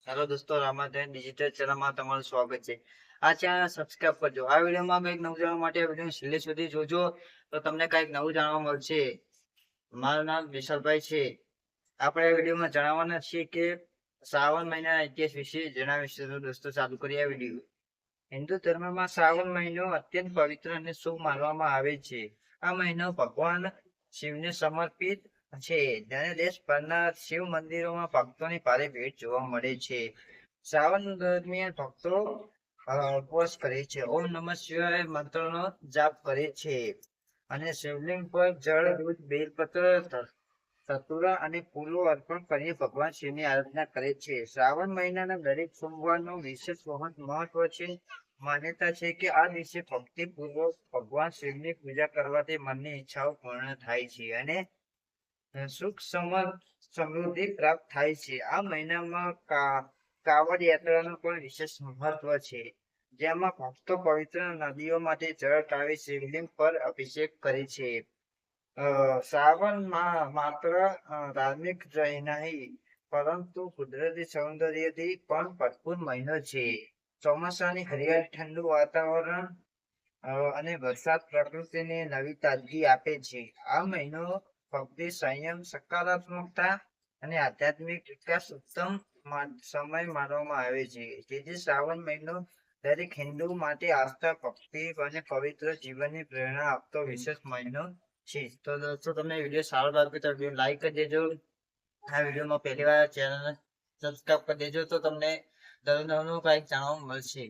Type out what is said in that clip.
Hello દોસ્તો, રામાધન digital ચેનલમાં તમારું સ્વાગત છે. આ ચેનલ સબસ્ક્રાઇબ કરજો. આ વિડીયોમાં કંઈક નવું જાણવા માટે આ વિડીયો છેલ્લે સુધી જોજો તો તમને કંઈક નવું જાણવા મળશે. મારું નામ વિશાલભાઈ છે. આપણે આ વિડીયોમાં જણાવવાના છીએ કે શ્રાવણ મહિનાના ઇતિહાસ વિશે જણાવીશું. તો દોસ્તો ચાલુ કરીએ આ વિડીયો. હિન્દુ ધર્મમાં શ્રાવણ મહિનો અત્યંત પવિત્ર અને શુભ માનવામાં આવે છે. આ મહિનો ભગવાન શિવને સમર્પિત છે. ત્યારે દેશભરના શિવ મંદિરોમાં ભક્તોની ભારે ભીડ જોવા મળે છે. શ્રાવણ દરમિયાન ભક્તો ઉપવાસ કરે છે, ઓમ નમઃ શિવાય મંત્રનો જાપ કરે છે અને શિવલિંગ પર જળ, દૂધ, બેલપત્ર, ધતુરા અને ફૂલો અર્પણ કરી ભગવાન શિવની આરાધના કરે છે. શ્રાવણ મહિનાના દરેક સોમવારનું વિશેષ મહત્વ છે. માન્યતા છે કે આ દિવસે ભક્તિપૂર્વક ભગવાન શિવની પૂજા કરવાથી મનની ઈચ્છાઓ પૂર્ણ થાય છે અને સુખ સમૃદ્ધિ પ્રાપ્ત થાય છે. આ મહિનામાં કાવડ યાત્રાનું પણ વિશેષ મહત્વ છે, જેમાં ભક્તો પવિત્ર નદીઓમાંથી જળ કાઢી શિવલિંગ પર અભિષેક કરે છે. શ્રાવણ માત્ર ધાર્મિક જ નહીં પરંતુ કુદરતી સૌંદર્યથી પણ ભરપૂર મહિનો છે. ચોમાસાની હરિયાળી, ઠંડુ વાતાવરણ અને વરસાદ પ્રકૃતિને નવી તાજગી આપે છે. આ મહિનો ભક્તિ, સંયમ, સકારાત્મકતા અને આધ્યાત્મિક વિકાસ ઉત્તમ સમય માનવામાં આવે છે. તેથી શ્રાવણ મહિનો દરેક હિન્દુ માટે આસ્થા, ભક્તિ અને પવિત્ર જીવનની પ્રેરણા આપતો વિશેષ મહિનો છે. તો દોસ્તો, તમને વિડીયો સારો લાગ્યો તો વિડીયો લાઈક કરી દેજો. આ વિડીયોમાં પહેલી વાર ચેનલ સબસ્ક્રાઇબ કરી દેજો તો તમને નવું કંઈક જાણવા મળશે.